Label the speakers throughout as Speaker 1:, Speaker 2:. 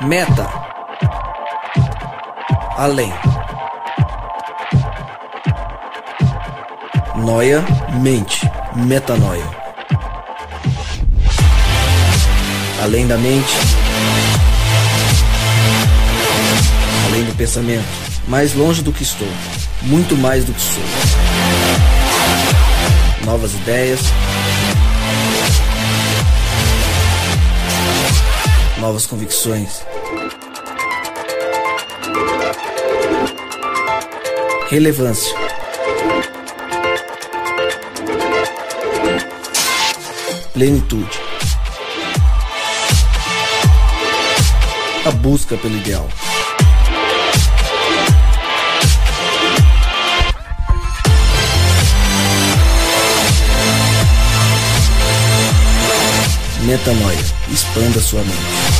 Speaker 1: Meta. Além. Noia, mente, metanoia. Além da mente, além do pensamento, mais longe do que estou, muito mais do que sou. Novas ideias, novas convicções. Relevância. Plenitude. A busca pelo ideal. Metanoia. Expanda sua mente.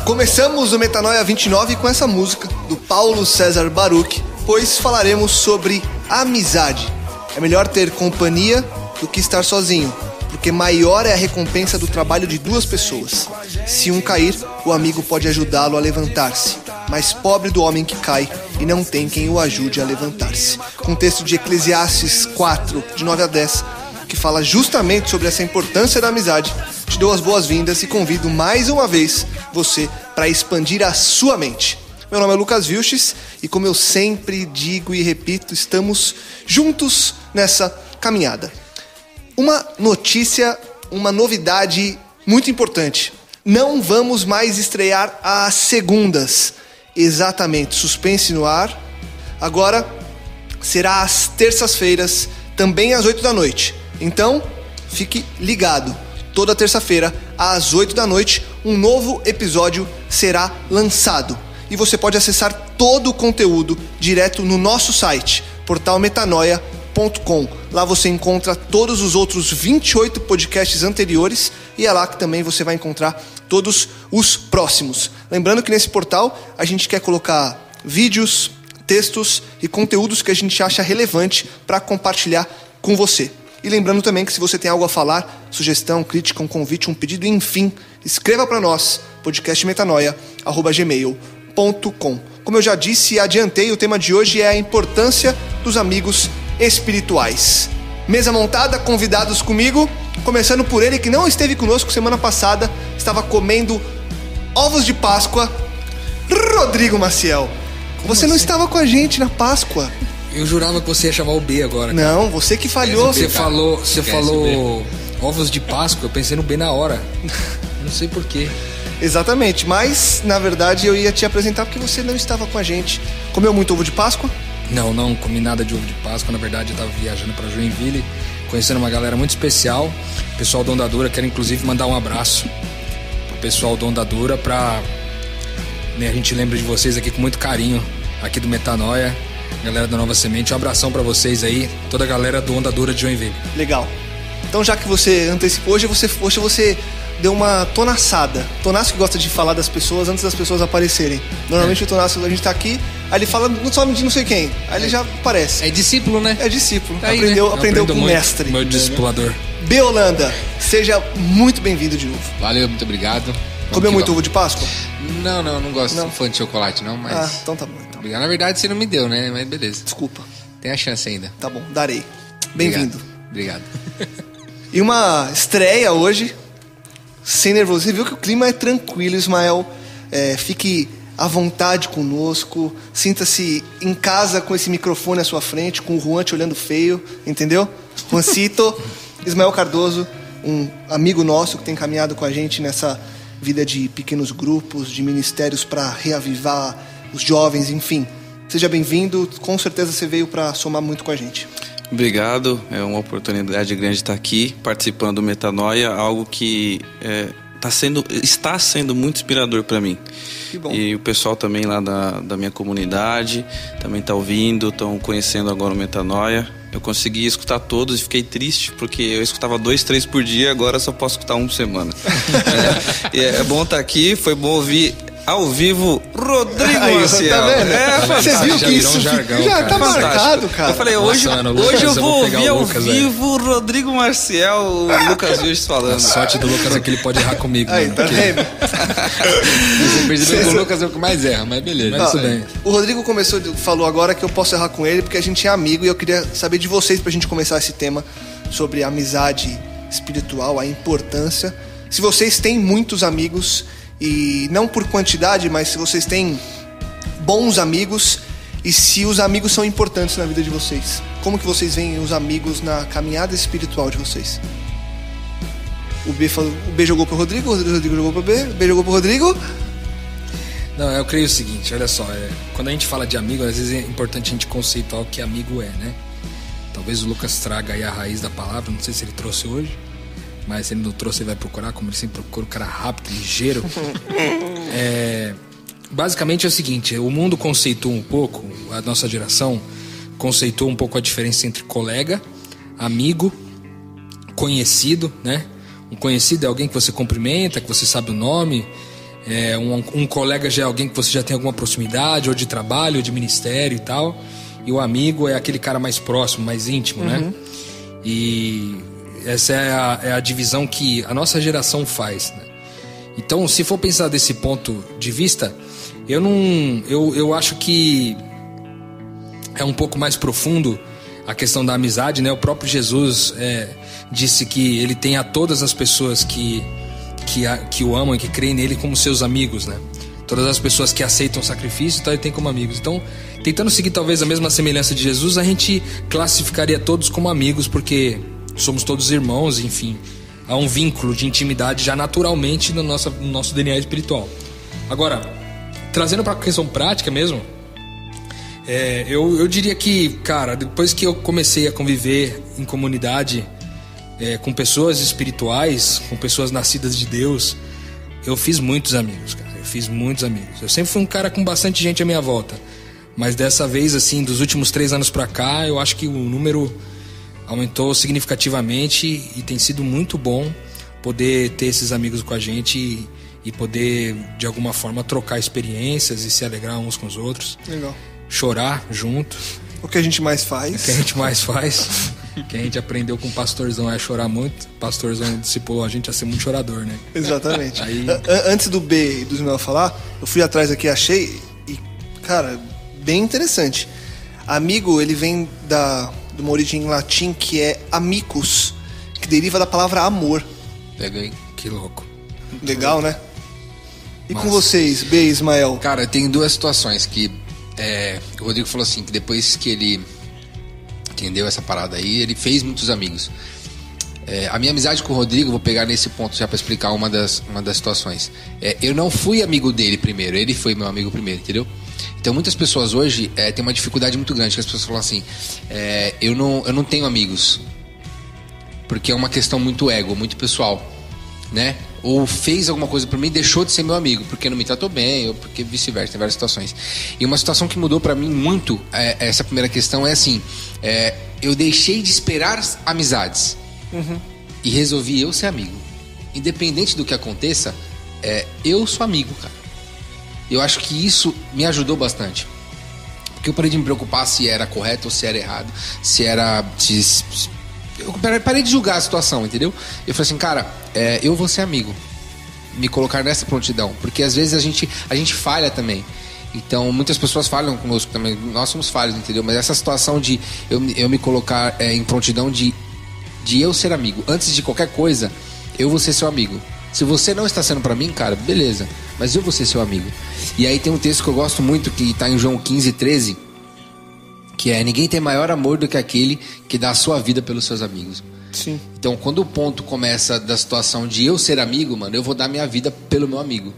Speaker 2: Começamos o Metanoia 29 com essa música do Paulo César Baruch, pois falaremos sobre amizade. É melhor ter companhia do que estar sozinho, porque maior é a recompensa do trabalho de duas pessoas. Se um cair, o amigo pode ajudá-lo a levantar-se, mas pobre do homem que cai e não tem quem o ajude a levantar-se. Um texto de Eclesiastes 4, de 9 a 10, que fala justamente sobre essa importância da amizade. Te dou as boas-vindas e convido mais uma vez você para expandir a sua mente. Meu nome é Lucas Vilches e, como eu sempre digo e repito, estamos juntos nessa caminhada. Uma notícia, uma novidade muito importante. Não vamos mais estrear às segundas. Exatamente, suspense no ar. Agora será às terças-feiras, também às 8 da noite. Então, fique ligado. Toda terça-feira, às 8 da noite, um novo episódio será lançado. E você pode acessar todo o conteúdo direto no nosso site, portalmetanoia.com. Lá você encontra todos os outros 28 podcasts anteriores e é lá que também você vai encontrar todos os próximos. Lembrando que nesse portal a gente quer colocar vídeos, textos e conteúdos que a gente acha relevante para compartilhar com você. E lembrando também que se você tem algo a falar, sugestão, crítica, um convite, um pedido, enfim, escreva para nós, podcastmetanoia@gmail.com. Como eu já disse e adiantei, o tema de hoje é a importância dos amigos espirituais. Mesa montada, convidados comigo, começando por ele que não esteve conosco semana passada, estava comendo ovos de Páscoa, Rodrigo Maciel. Você não estava com a gente na Páscoa.
Speaker 3: Eu jurava que você ia chamar o B agora.
Speaker 2: Não, você que falhou.
Speaker 3: Você falou ovos de Páscoa, eu pensei no B na hora. Não sei porquê.
Speaker 2: Exatamente, mas na verdade eu ia te apresentar porque você não estava com a gente. Comeu muito ovo de Páscoa?
Speaker 3: Não comi nada de ovo de Páscoa. Na verdade eu estava viajando para Joinville, conhecendo uma galera muito especial. O pessoal do Onda Dura, quero inclusive mandar um abraço pro pessoal do Onda Dura pra... a gente lembra de vocês aqui com muito carinho, aqui do Metanoia. Galera da Nova Semente, um abração pra vocês aí, toda a galera do Onda Dura de Joinville.
Speaker 2: Legal. Então já que você antecipou, hoje você deu uma tonaçada. Tonaço que gosta de falar das pessoas antes das pessoas aparecerem. Normalmente o Tonaço, a gente tá aqui, aí ele fala não só de não sei quem, aí ele já aparece.
Speaker 3: É discípulo, né?
Speaker 2: É discípulo,
Speaker 3: tá aí,
Speaker 2: aprendeu com o
Speaker 3: muito,
Speaker 2: mestre.
Speaker 3: Meu discipulador.
Speaker 2: B. Holanda, seja muito bem-vindo de novo.
Speaker 4: Valeu, muito obrigado.
Speaker 2: Comeu muito ovo de Páscoa?
Speaker 4: Não gosto de fã de chocolate, não, mas...
Speaker 2: Ah, então tá bom. Então.
Speaker 4: Na verdade, você não me deu, né? Mas beleza.
Speaker 2: Desculpa.
Speaker 4: Tem a chance ainda.
Speaker 2: Tá bom, darei. Bem-vindo.
Speaker 4: Obrigado.
Speaker 2: E uma estreia hoje, sem nervoso. Você viu que o clima é tranquilo, Ismael. Fique à vontade conosco. Sinta-se em casa com esse microfone à sua frente, com o Juan te olhando feio, entendeu? Juancito, Ismael Cardoso, um amigo nosso que tem caminhado com a gente nessa vida de pequenos grupos, de ministérios para reavivar os jovens, enfim. Seja bem-vindo, com certeza você veio para somar muito com a gente.
Speaker 5: Obrigado, é uma oportunidade grande estar aqui, participando do Metanoia, algo que está sendo muito inspirador para mim.
Speaker 2: Que bom.
Speaker 5: E o pessoal também lá da minha comunidade também está ouvindo, estão conhecendo agora o Metanoia. Eu consegui escutar todos e fiquei triste porque eu escutava 2, 3 por dia, agora só posso escutar um por semana. É bom estar aqui, foi bom ouvir ao vivo Rodrigo Maciel.
Speaker 2: Tá vendo? Você viu que isso
Speaker 3: jargão,
Speaker 2: já tá marcado, cara.
Speaker 5: Eu falei, hoje eu vou ouvir ao vivo o Rodrigo Maciel, o Lucas Vilches falando.
Speaker 3: A sorte do Lucas é que ele pode errar comigo.
Speaker 2: Aí, tá vendo?
Speaker 4: Você percebeu que o Lucas é o que mais erra, mas beleza.
Speaker 3: Mas tudo bem.
Speaker 2: O Rodrigo falou agora que eu posso errar com ele porque a gente é amigo e eu queria saber de vocês pra gente começar esse tema sobre a amizade espiritual, a importância. Se vocês têm muitos amigos, e não por quantidade, mas se vocês têm bons amigos e se os amigos são importantes na vida de vocês. Como que vocês veem os amigos na caminhada espiritual de vocês? O B jogou pro Rodrigo, o Rodrigo jogou pro B, o B jogou pro Rodrigo.
Speaker 3: Não, eu creio o seguinte, olha só, quando a gente fala de amigo, às vezes é importante a gente conceituar o que amigo é, né? Talvez o Lucas traga aí a raiz da palavra, não sei se ele trouxe hoje, mas se ele não trouxe, ele vai procurar, como ele sempre procura, o cara rápido, ligeiro. Basicamente é o seguinte, o mundo conceitua um pouco, a nossa geração conceitua um pouco a diferença entre colega, amigo, conhecido, né? Um conhecido é alguém que você cumprimenta, que você sabe o nome. Um colega já é alguém que você já tem alguma proximidade, ou de trabalho, ou de ministério e tal. E o amigo é aquele cara mais próximo, mais íntimo, né? E essa é a divisão que a nossa geração faz, né? Então, se for pensar desse ponto de vista, eu acho que é um pouco mais profundo a questão da amizade, né? O próprio Jesus disse que ele tem a todas as pessoas que o amam e que creem nele como seus amigos, né? Todas as pessoas que aceitam o sacrifício, então ele tem como amigos. Então, tentando seguir talvez a mesma semelhança de Jesus, a gente classificaria todos como amigos, porque somos todos irmãos, enfim. Há um vínculo de intimidade já naturalmente no nosso DNA espiritual. Agora, trazendo para a questão prática mesmo, eu diria que, cara, depois que eu comecei a conviver em comunidade com pessoas espirituais, com pessoas nascidas de Deus, eu fiz muitos amigos, cara. Eu fiz muitos amigos. Eu sempre fui um cara com bastante gente à minha volta, mas dessa vez, assim, dos últimos 3 anos pra cá, eu acho que o número aumentou significativamente e tem sido muito bom poder ter esses amigos com a gente e poder, de alguma forma, trocar experiências e se alegrar uns com os outros.
Speaker 2: Legal.
Speaker 3: Chorar junto.
Speaker 2: O que a gente mais faz.
Speaker 3: O que a gente mais faz. Que a gente aprendeu com o pastorzão é chorar muito. O pastorzão discipulou a gente a ser muito chorador, né?
Speaker 2: Exatamente.
Speaker 3: Aí...
Speaker 2: Antes do B e do Ismael falar, eu fui atrás aqui, achei e, cara, bem interessante. Amigo, ele vem de uma origem em latim que é amicus, que deriva da palavra amor.
Speaker 4: Pega aí.
Speaker 3: Que louco.
Speaker 2: Legal, né? E
Speaker 3: Massa.
Speaker 2: com vocês, B e Ismael?
Speaker 4: Cara, tem 2 situações que o Rodrigo falou assim, que depois que ele entendeu essa parada aí, ele fez muitos amigos. A minha amizade com o Rodrigo, vou pegar nesse ponto já pra explicar uma das situações. Eu não fui amigo dele primeiro, ele foi meu amigo primeiro, entendeu? Então muitas pessoas hoje têm uma dificuldade muito grande, que as pessoas falam assim, eu não tenho amigos, porque é uma questão muito ego, muito pessoal, né? Ou fez alguma coisa por mim e deixou de ser meu amigo, porque não me tratou bem, ou porque vice-versa, tem várias situações. E uma situação que mudou pra mim muito, essa primeira questão é assim, eu deixei de esperar amizades e resolvi eu ser amigo. Independente do que aconteça, eu sou amigo, cara. Eu acho que isso me ajudou bastante. Porque eu parei de me preocupar se era correto ou se era errado, eu parei de julgar a situação, entendeu? Eu falei assim, cara, eu vou ser amigo. me colocar nessa prontidão, porque às vezes a gente falha também. Então, muitas pessoas falham conosco também. Nós somos falhos, entendeu? Mas essa situação de eu me colocar em prontidão de eu ser amigo. Antes de qualquer coisa, eu vou ser seu amigo. Se você não está sendo pra mim, cara, beleza. Mas eu vou ser seu amigo. E aí tem um texto que eu gosto muito, que tá em João 15:13, que é: ninguém tem maior amor do que aquele que dá a sua vida pelos seus amigos.
Speaker 2: Sim.
Speaker 4: Então, quando o ponto começa da situação de eu ser amigo, mano, eu vou dar minha vida pelo meu amigo.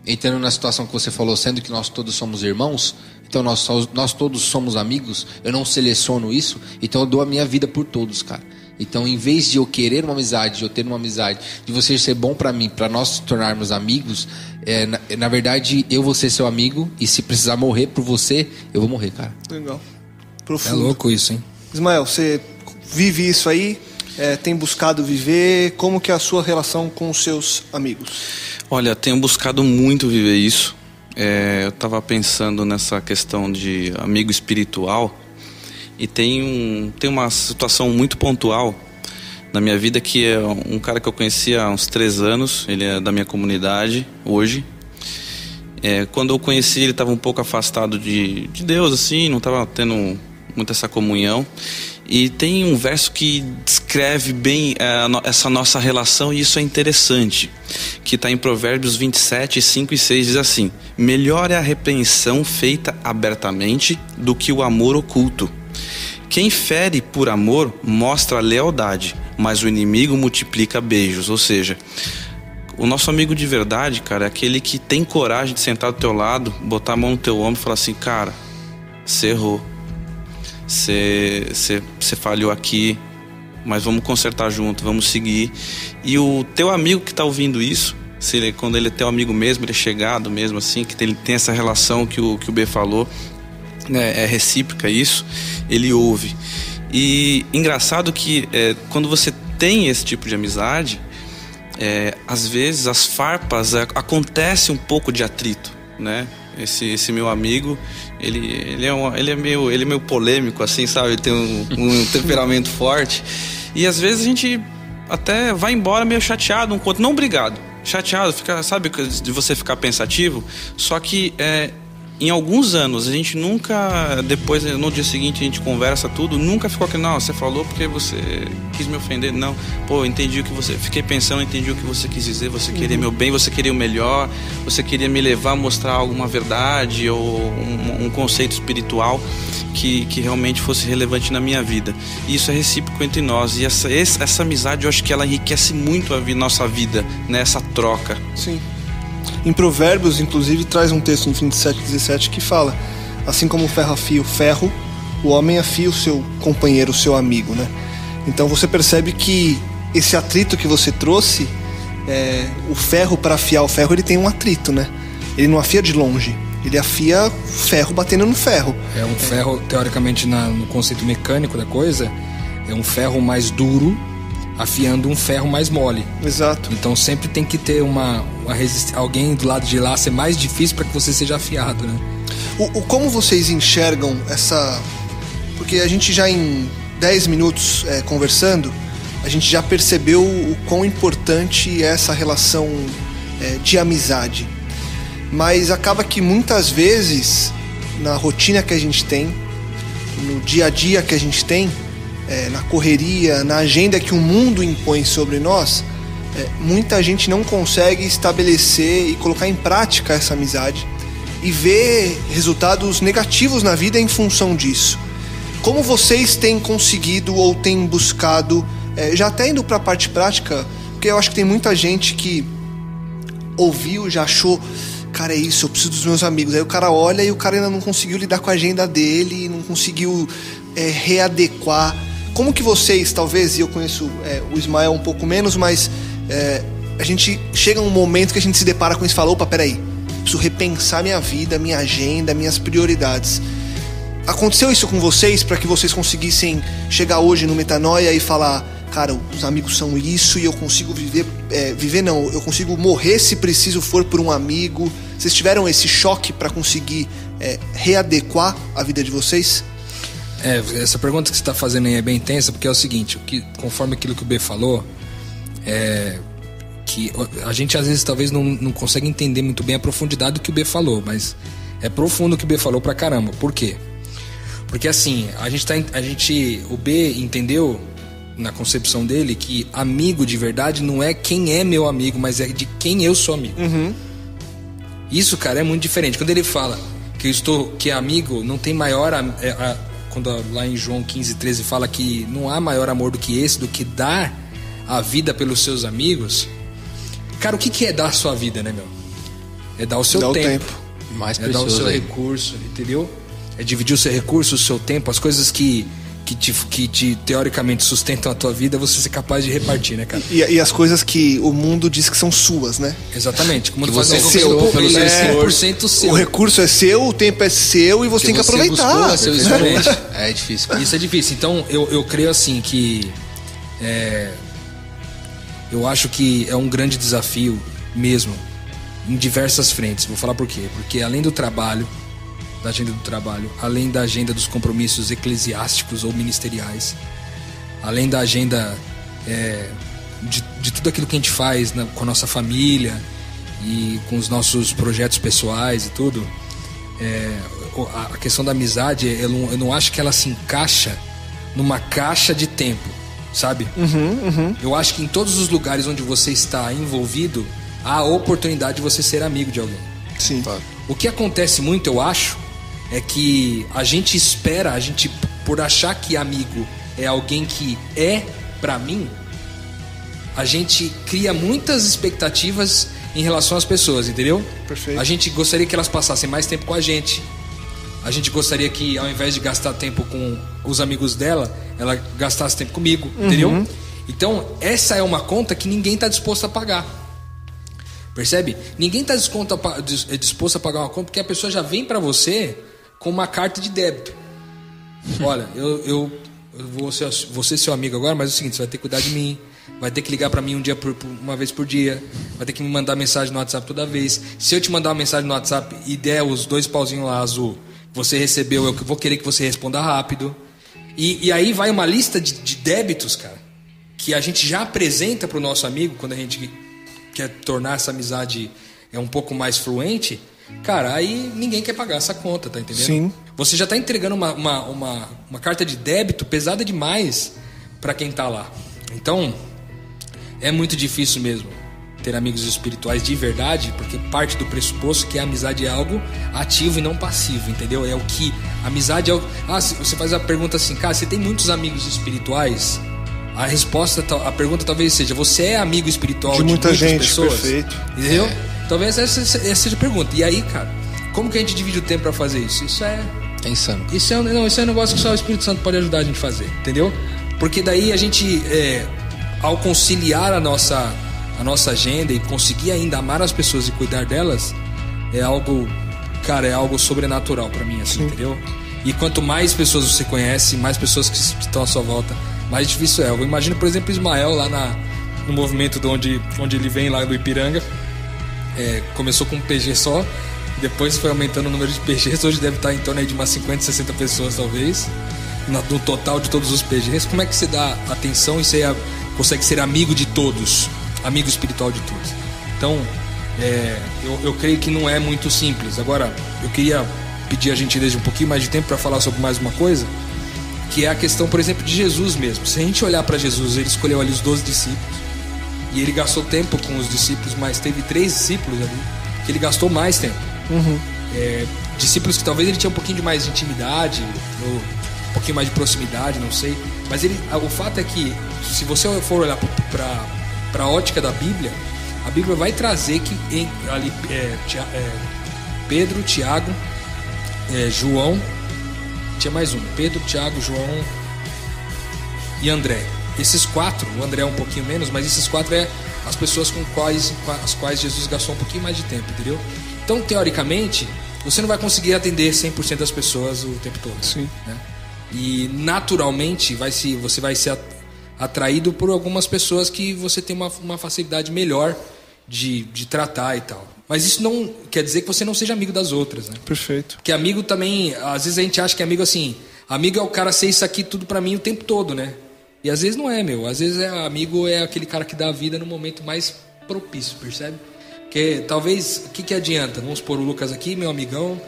Speaker 4: Entrando na situação que você falou, sendo que nós todos somos irmãos, então nós todos somos amigos, eu não seleciono isso, então eu dou a minha vida por todos, cara. Então, em vez de eu querer uma amizade, de eu ter uma amizade, de você ser bom pra mim, pra nós nos tornarmos amigos, na verdade, eu vou ser seu amigo, e se precisar morrer por você, eu vou morrer, cara.
Speaker 2: Legal. Profundo.
Speaker 3: É louco isso, hein?
Speaker 2: Ismael, você vive isso aí? Tem buscado viver? Como que é a sua relação com os seus amigos?
Speaker 5: Olha, tenho buscado muito viver isso. Eu estava pensando nessa questão de amigo espiritual, e tem uma situação muito pontual na minha vida, que é um cara que eu conheci há uns 3 anos, ele é da minha comunidade hoje. Quando eu conheci, ele estava um pouco afastado de Deus, assim, não estava tendo muito essa comunhão. E tem um verso que descreve bem essa nossa relação, e isso é interessante, que está em Provérbios 27, 5 e 6, diz assim: melhor é a repreensão feita abertamente do que o amor oculto. Quem fere por amor mostra lealdade, mas o inimigo multiplica beijos. Ou seja, o nosso amigo de verdade, cara, é aquele que tem coragem de sentar do teu lado, botar a mão no teu ombro e falar assim: cara, você errou. Você falhou aqui, mas vamos consertar junto, vamos seguir. E o teu amigo que está ouvindo isso, quando ele é teu amigo mesmo, ele é chegado mesmo assim, que ele tem essa relação que o B falou, né, é recíproca isso, ele ouve. E engraçado que quando você tem esse tipo de amizade, às vezes as farpas, acontece um pouco de atrito, né? Esse meu amigo, ele é meio polêmico, assim, sabe? Ele tem um temperamento forte. E às vezes a gente até vai embora meio chateado um com o outro. Não brigado, chateado, sabe, de você ficar pensativo. Só que em alguns anos a gente nunca, depois no dia seguinte a gente conversa tudo, nunca ficou aqui, não, você falou porque você quis me ofender. Não, pô, entendi o que você, fiquei pensando, entendi o que você quis dizer, você queria meu bem, você queria o melhor, você queria me levar a mostrar alguma verdade ou um conceito espiritual que realmente fosse relevante na minha vida. E isso é recíproco entre nós, e essa amizade, eu acho que ela enriquece muito a nossa vida, né? Essa troca.
Speaker 2: Sim. Em Provérbios, inclusive, traz um texto em 27:17 que fala: assim como o ferro afia o ferro, o homem afia o seu companheiro, o seu amigo, né? Então você percebe que esse atrito que você trouxe, o ferro, para afiar o ferro, ele tem um atrito, né? Ele não afia de longe, ele afia ferro batendo no ferro.
Speaker 3: É um ferro, teoricamente, no conceito mecânico da coisa, é um ferro mais duro afiando um ferro mais mole.
Speaker 2: Exato.
Speaker 3: Então sempre tem que ter alguém do lado de lá ser mais difícil para que você seja afiado, né?
Speaker 2: Como vocês enxergam essa... Porque a gente já em 10 minutos conversando, a gente já percebeu o quão importante é essa relação de amizade. Mas acaba que muitas vezes, na rotina que a gente tem, no dia a dia que a gente tem, na correria, na agenda que o mundo impõe sobre nós, muita gente não consegue estabelecer e colocar em prática essa amizade e ver resultados negativos na vida em função disso. Como vocês têm conseguido ou têm buscado, já até indo para a parte prática, porque eu acho que tem muita gente que ouviu, já achou, cara, é isso, eu preciso dos meus amigos. Aí o cara olha e o cara ainda não conseguiu lidar com a agenda dele, não conseguiu readequar. Como que vocês, talvez, e eu conheço o Ismael um pouco menos, mas a gente chega um momento que a gente se depara com isso e fala: opa, peraí, preciso repensar minha vida, minha agenda, minhas prioridades. Aconteceu isso com vocês para que vocês conseguissem chegar hoje no Metanoia e falar: cara, os amigos são isso e eu consigo eu consigo morrer se preciso for por um amigo? Vocês tiveram esse choque para conseguir readequar a vida de vocês?
Speaker 3: Essa pergunta que você está fazendo aí é bem intensa, porque é o seguinte, conforme aquilo que o B falou, que a gente às vezes talvez não consegue entender muito bem a profundidade do que o B falou, mas é profundo o que o B falou pra caramba. Por quê? Porque assim, o B entendeu na concepção dele que amigo de verdade não é quem é meu amigo, mas é de quem eu sou amigo. Isso, cara, é muito diferente. Quando ele fala que amigo não tem maior... quando lá em João 15:13 fala que não há maior amor do que esse, do que dar a vida pelos seus amigos. Cara, o que é dar a sua vida, né, meu? É dar o seu tempo.
Speaker 4: Mais
Speaker 3: É dar o seu
Speaker 4: aí.
Speaker 3: recurso, entendeu? É dividir o seu recurso, o seu tempo, as coisas que te teoricamente sustentam a tua vida, você ser capaz de repartir, né, cara?
Speaker 2: E as coisas que o mundo diz que são suas, né?
Speaker 3: Exatamente. Como
Speaker 4: Que
Speaker 3: tu faz
Speaker 4: você
Speaker 3: um
Speaker 4: conquistou
Speaker 3: recurso,
Speaker 4: pelo
Speaker 3: ele
Speaker 4: seu
Speaker 3: é
Speaker 4: esforço.
Speaker 3: 100% seu.
Speaker 2: O recurso é seu, o tempo é seu e você tem que aproveitar.
Speaker 4: Buscou seu
Speaker 3: Exatamente.
Speaker 4: esforço. É difícil.
Speaker 3: Isso é difícil. Então, eu creio assim que... eu acho que é um grande desafio mesmo, em diversas frentes. Vou falar por quê. Porque além do trabalho, da agenda do trabalho, além da agenda dos compromissos eclesiásticos ou ministeriais, além da agenda de tudo aquilo que a gente faz com a nossa família e com os nossos projetos pessoais e tudo, a questão da amizade, eu não acho que ela se encaixa numa caixa de tempo, sabe? Eu acho que em todos os lugares onde você está envolvido, há a oportunidade de você ser amigo de alguém.
Speaker 2: Sim.
Speaker 3: O que acontece muito, eu acho, é que a gente espera, por achar que amigo é alguém que é pra mim, a gente cria muitas expectativas em relação às pessoas, entendeu?
Speaker 2: Perfeito.
Speaker 3: A gente gostaria que elas passassem mais tempo com a gente. A gente gostaria que, ao invés de gastar tempo com os amigos dela, ela gastasse tempo comigo, entendeu? Então, essa é uma conta que ninguém está disposto a pagar. Percebe? Ninguém está disposto a pagar uma conta porque a pessoa já vem para você com uma carta de débito. Olha, eu vou ser seu amigo agora, mas é o seguinte, você vai ter que cuidar de mim, vai ter que ligar para mim uma vez por dia, vai ter que me mandar mensagem no WhatsApp toda vez. Se eu te mandar uma mensagem no WhatsApp e der os 2 pauzinhos lá azul, você recebeu, eu vou querer que você responda rápido. E aí vai uma lista de débitos, cara, que a gente já apresenta para o nosso amigo quando a gente quer tornar essa amizade um pouco mais fluente. Cara, aí ninguém quer pagar essa conta, tá entendendo?
Speaker 2: Sim.
Speaker 3: Você já tá entregando uma carta de débito pesada demais para quem tá lá. Então, é muito difícil mesmo ter amigos espirituais de verdade, porque parte do pressuposto que a amizade é algo ativo e não passivo, entendeu? É o que... Amizade é o... você faz a pergunta assim, cara, você tem muitos amigos espirituais? A pergunta talvez seja, você é amigo espiritual de
Speaker 2: muita
Speaker 3: muitas
Speaker 2: gente,
Speaker 3: pessoas?
Speaker 2: perfeito.
Speaker 3: Entendeu? Talvez essa seja a pergunta. E aí, cara, como que a gente divide o tempo pra fazer isso? Isso é
Speaker 4: insano.
Speaker 3: Isso é um negócio que só o Espírito Santo pode ajudar a gente a fazer, entendeu? Porque daí a gente, ao conciliar a nossa agenda e conseguir ainda amar as pessoas e cuidar delas, é algo sobrenatural pra mim, assim, entendeu? E quanto mais pessoas você conhece, mais pessoas que estão à sua volta, mais difícil é. Eu imagino, por exemplo, Ismael lá no movimento de onde ele vem, lá do Ipiranga. Começou com um PG só, depois foi aumentando o número de PGs. Hoje deve estar em torno aí de umas 50, 60 pessoas talvez, no total de todos os PGs. Como é que você dá atenção e você consegue ser amigo de todos, amigo espiritual de todos? Então, eu creio que não é muito simples. Agora, eu queria pedir a gentileza de um pouquinho mais de tempo para falar sobre mais uma coisa, que é a questão, por exemplo, de Jesus mesmo. Se a gente olhar para Jesus, ele escolheu ali os 12 discípulos, e ele gastou tempo com os discípulos, mas teve 3 discípulos ali que ele gastou mais tempo. Discípulos que talvez ele tinha um pouquinho de mais de intimidade, ou um pouquinho mais de proximidade, não sei. Mas o fato é que, se você for olhar para a ótica da Bíblia, a Bíblia vai trazer que Pedro, Tiago, João, tinha mais um, Pedro, Tiago, João e André. Esses 4, o André é um pouquinho menos, mas esses 4 as pessoas com as quais Jesus gastou um pouquinho mais de tempo, entendeu? Então, teoricamente, você não vai conseguir atender 100% das pessoas o tempo todo.
Speaker 2: Sim.
Speaker 3: Né? E, naturalmente, você vai ser atraído por algumas pessoas que você tem uma facilidade melhor de tratar e tal. Mas isso não quer dizer que você não seja amigo das outras, né?
Speaker 2: Perfeito.
Speaker 3: Porque amigo também, às vezes a gente acha que amigo assim, amigo é o cara ser isso aqui tudo pra mim o tempo todo, né? E às vezes não é, meu. Às vezes amigo é aquele cara que dá a vida no momento mais propício, percebe? Porque talvez, o que adianta? Vamos supor o Lucas aqui, meu amigão,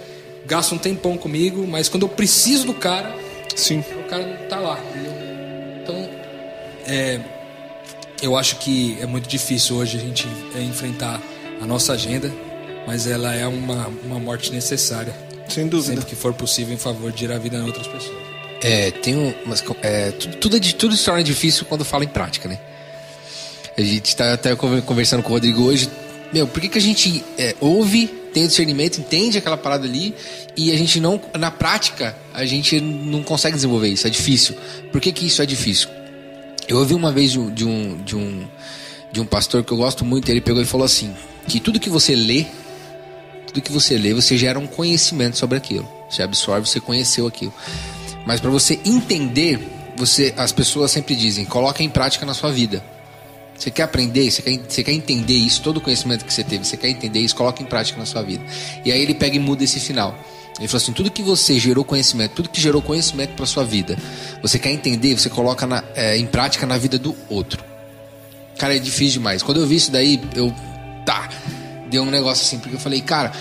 Speaker 3: gasta um tempão comigo, mas quando eu preciso do cara,
Speaker 2: Sim.
Speaker 3: o cara não tá lá, entendeu? Então, eu acho que é muito difícil hoje a gente enfrentar a nossa agenda, mas ela é uma morte necessária.
Speaker 2: Sem dúvida.
Speaker 3: Sempre que for possível, em favor de tirar a vida de outras pessoas.
Speaker 4: Tudo se torna difícil quando fala em prática, né? A gente tá até conversando com o Rodrigo hoje. Por que a gente ouve, tem o discernimento, entende aquela parada ali e a gente não, na prática, a gente não consegue desenvolver isso, é difícil. Por que isso é difícil? Eu ouvi uma vez de um pastor que eu gosto muito, ele pegou e falou assim, que tudo que você lê, você gera um conhecimento sobre aquilo. Você absorve, você conheceu aquilo. Mas para você entender, as pessoas sempre dizem, coloca em prática na sua vida. Você quer aprender, você quer entender isso, todo o conhecimento que você teve, você quer entender isso, coloca em prática na sua vida. E aí ele pega e muda esse final. Ele falou assim, tudo que você gerou conhecimento, tudo que gerou conhecimento para sua vida, você quer entender, você coloca em prática na vida do outro. Cara, é difícil demais. Quando eu vi isso daí, deu um negócio assim, porque eu falei, cara,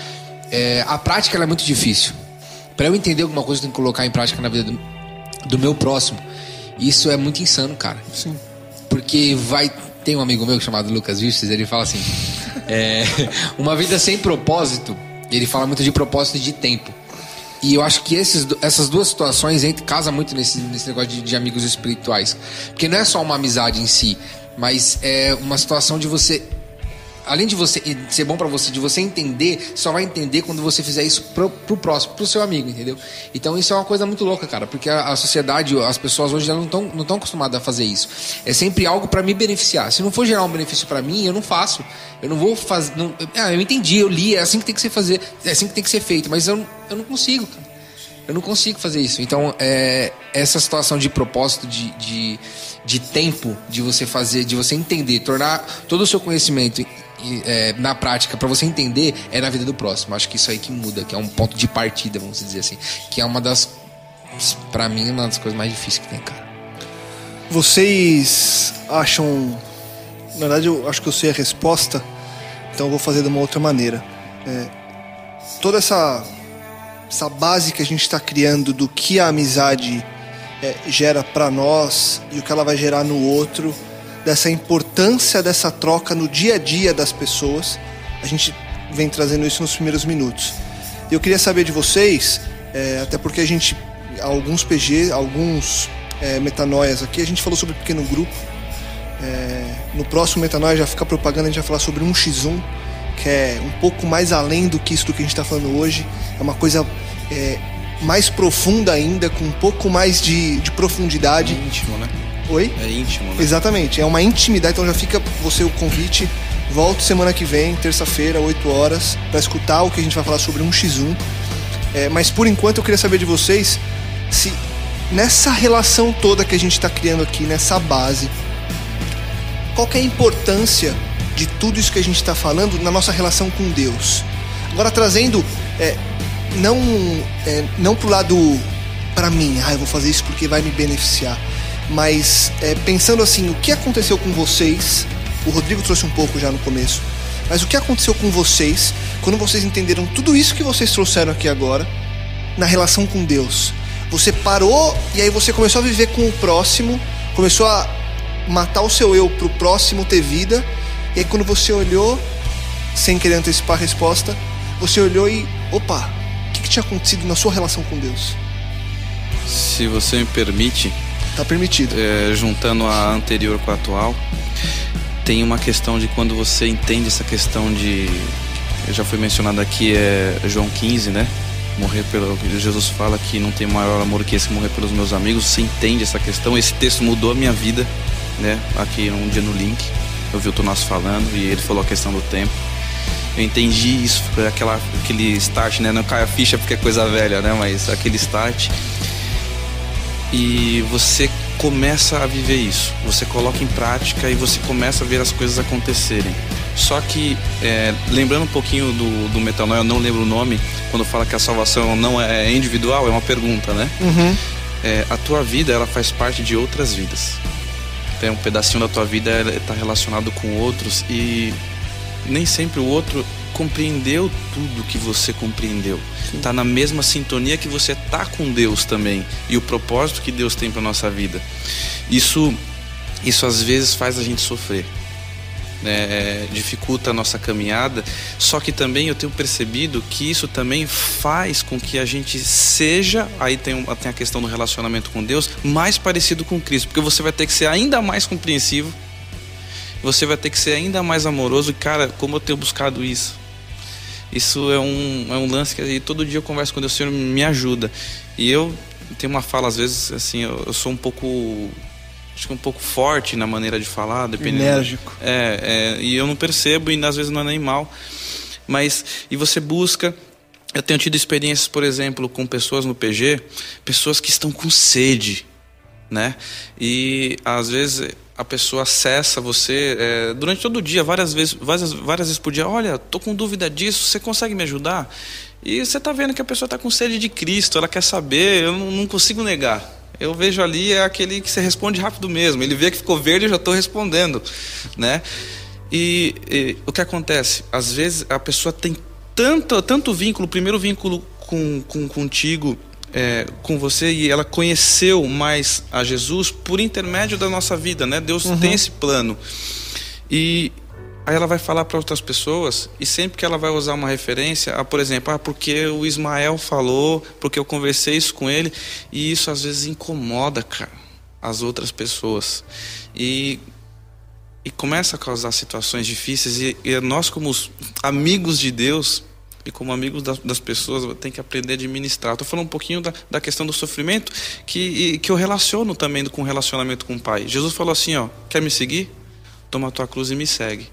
Speaker 4: a prática ela é muito difícil. Para eu entender alguma coisa, eu tenho que colocar em prática na vida do meu próximo. Isso é muito insano, cara.
Speaker 2: Sim.
Speaker 4: Porque tem um amigo meu chamado Lucas Vistes, ele fala assim, uma vida sem propósito, ele fala muito de propósito e de tempo. E eu acho que essas duas situações casam muito nesse negócio de amigos espirituais. Porque não é só uma amizade em si, mas é uma situação de você, além de você ser bom pra você, de você entender, só vai entender quando você fizer isso pro próximo, pro seu amigo, entendeu? Então isso é uma coisa muito louca, cara, porque a sociedade, as pessoas hoje não estão acostumadas a fazer isso. É sempre algo pra me beneficiar. Se não for gerar um benefício pra mim, eu não faço. Eu não vou fazer. Eu entendi, eu li, é assim que tem que ser feito, mas eu não consigo, cara. Eu não consigo fazer isso. Então, essa situação de propósito, de tempo, de você fazer, de você entender, tornar todo o seu conhecimento na prática, pra você entender, é na vida do próximo. Acho que isso aí que muda, que é um ponto de partida, vamos dizer assim. Que é pra mim, uma das coisas mais difíceis que tem, cara.
Speaker 2: Vocês acham... Na verdade, eu acho que eu sei a resposta, então eu vou fazer de uma outra maneira. Toda essa base que a gente está criando do que a amizade gera para nós e o que ela vai gerar no outro, dessa importância dessa troca no dia a dia das pessoas, a gente vem trazendo isso nos primeiros minutos. Eu queria saber de vocês, até porque a gente, alguns metanoias aqui, a gente falou sobre pequeno grupo. No próximo Metanoia já fica propaganda, a gente vai falar sobre 1x1, que é um pouco mais além do que isso do que a gente está falando hoje. É uma coisa mais profunda ainda, com um pouco mais de profundidade.
Speaker 5: É íntimo, né?
Speaker 2: Oi?
Speaker 5: É íntimo, né?
Speaker 2: Exatamente, é uma intimidade, então já fica você o convite. Volto semana que vem, terça-feira, 8 horas, para escutar o que a gente vai falar sobre 1x1. Mas por enquanto eu queria saber de vocês se nessa relação toda que a gente está criando aqui, nessa base, qual que é a importância de tudo isso que a gente está falando na nossa relação com Deus? Agora trazendo, não pro lado para mim, eu vou fazer isso porque vai me beneficiar, mas pensando assim, o que aconteceu com vocês? O Rodrigo trouxe um pouco já no começo, mas o que aconteceu com vocês quando vocês entenderam tudo isso que vocês trouxeram aqui agora na relação com Deus? Você parou e aí você começou a viver com o próximo, começou a matar o seu eu pro próximo ter vida, e aí quando você olhou, sem querer antecipar a resposta, você olhou e, opa, o que tinha acontecido na sua relação com Deus?
Speaker 5: Se você me permite,
Speaker 2: Tá permitido.
Speaker 5: Juntando a anterior com a atual, tem uma questão de quando você entende essa questão de, já foi mencionado aqui, João 15, né? Jesus fala que não tem maior amor que esse, morrer pelos meus amigos. Você entende essa questão? Esse texto mudou a minha vida, né? Aqui um dia no link eu vi o Tonás falando e ele falou a questão do tempo. Eu entendi isso, foi aquele start, né? Não cai a ficha porque é coisa velha, né? Mas aquele start. E você começa a viver isso, você coloca em prática e você começa a ver as coisas acontecerem. Só que, lembrando um pouquinho do Metanoia, eu não lembro o nome, quando fala que a salvação não é individual, é uma pergunta, né?
Speaker 2: Uhum.
Speaker 5: A tua vida, ela faz parte de outras vidas. Um pedacinho da tua vida está relacionado com outros, e nem sempre o outro compreendeu tudo que você compreendeu. Tá na mesma sintonia que você tá com Deus também, e o propósito que Deus tem para nossa vida. Isso às vezes faz a gente sofrer, dificulta a nossa caminhada. Só que também eu tenho percebido que isso também faz com que a gente seja, aí tem a questão do relacionamento com Deus, mais parecido com Cristo, porque você vai ter que ser ainda mais compreensivo, você vai ter que ser ainda mais amoroso. E cara, como eu tenho buscado isso é um lance que todo dia eu converso com Deus, o Senhor me ajuda. E eu tenho uma fala, às vezes, assim, eu sou um pouco forte na maneira de falar, dependendo.
Speaker 2: Enérgico.
Speaker 5: E eu não percebo, e às vezes não é nem mal. Mas, e você busca. Eu tenho tido experiências, por exemplo, com pessoas no PG, pessoas que estão com sede, né? E às vezes a pessoa acessa você durante todo o dia, várias vezes por dia. Olha, tô com dúvida disso, você consegue me ajudar? E você tá vendo que a pessoa tá com sede de Cristo, ela quer saber, eu não consigo negar. Eu vejo ali, é aquele que você responde rápido mesmo. Ele vê que ficou verde, eu já estou respondendo, né? E o que acontece? Às vezes a pessoa tem tanto vínculo, o primeiro vínculo contigo, com você, e ela conheceu mais a Jesus por intermédio da nossa vida, né? Deus tem esse plano. E aí ela vai falar para outras pessoas, e sempre que ela vai usar uma referência, por exemplo, porque o Ismael falou, porque eu conversei isso com ele, e isso às vezes incomoda, cara, as outras pessoas. E começa a causar situações difíceis, e nós, como amigos de Deus e como amigos das pessoas, tem que aprender a administrar. Estou falando um pouquinho da questão do sofrimento, que eu relaciono também com o relacionamento com o Pai. Jesus falou assim, quer me seguir? Toma a tua cruz e me segue.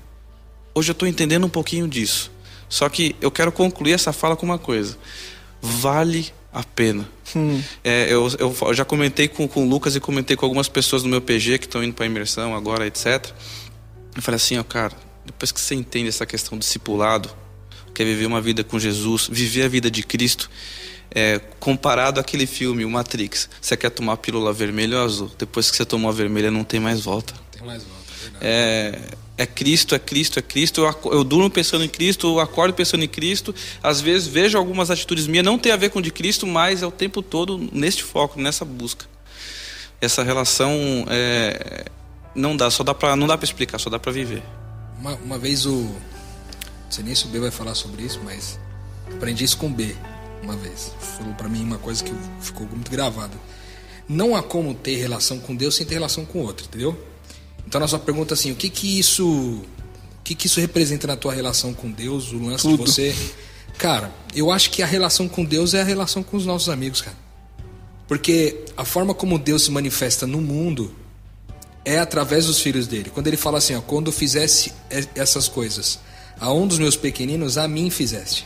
Speaker 5: Hoje eu estou entendendo um pouquinho disso. Só que eu quero concluir essa fala com uma coisa. Vale a pena. Eu já comentei com o Lucas e comentei com algumas pessoas do meu PG que estão indo para a imersão agora, etc. Eu falei assim, cara, depois que você entende essa questão do discipulado, quer viver uma vida com Jesus, viver a vida de Cristo, comparado àquele filme, o Matrix. Você quer tomar a pílula vermelha ou azul? Depois que você tomou a vermelha, não tem mais volta.
Speaker 3: Tem mais volta, é verdade. É
Speaker 5: Cristo. Eu durmo pensando em Cristo, eu acordo pensando em Cristo. Às vezes vejo algumas atitudes minhas, não tem a ver com de Cristo, mas é o tempo todo neste foco, nessa busca. Essa relação não dá para explicar, só dá para viver.
Speaker 3: Uma vez não sei nem se o B vai falar sobre isso, mas aprendi isso com o B uma vez. Falou para mim uma coisa que ficou muito gravada. Não há como ter relação com Deus sem ter relação com o outro, entendeu? Então na sua pergunta assim, o que isso representa na tua relação com Deus, o lance de você... Cara, eu acho que a relação com Deus é a relação com os nossos amigos, cara. Porque a forma como Deus se manifesta no mundo é através dos filhos dele. Quando ele fala assim, quando fizesse essas coisas a um dos meus pequeninos, a mim fizeste.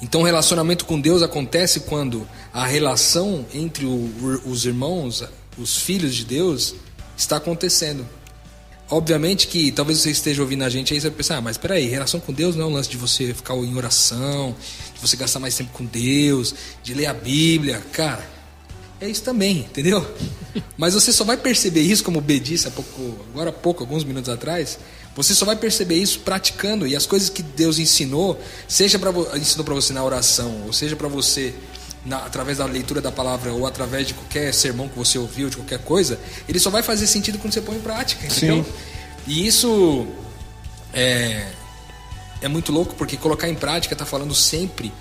Speaker 3: Então o relacionamento com Deus acontece quando a relação entre os irmãos, os filhos de Deus, está acontecendo. Obviamente que talvez você esteja ouvindo a gente aí, você vai pensar, mas peraí, relação com Deus não é um lance de você ficar em oração, de você gastar mais tempo com Deus, de ler a Bíblia. Cara, é isso também, entendeu? Mas você só vai perceber isso, como o B disse agora há pouco, alguns minutos atrás, você só vai perceber isso praticando. E as coisas que Deus ensinou, ensinou para você na oração, ou seja para você através da leitura da palavra, ou através de qualquer sermão que você ouviu, de qualquer coisa, ele só vai fazer sentido quando você põe em prática, entendeu? Sim. E isso é muito louco, porque colocar em prática tá falando sempre.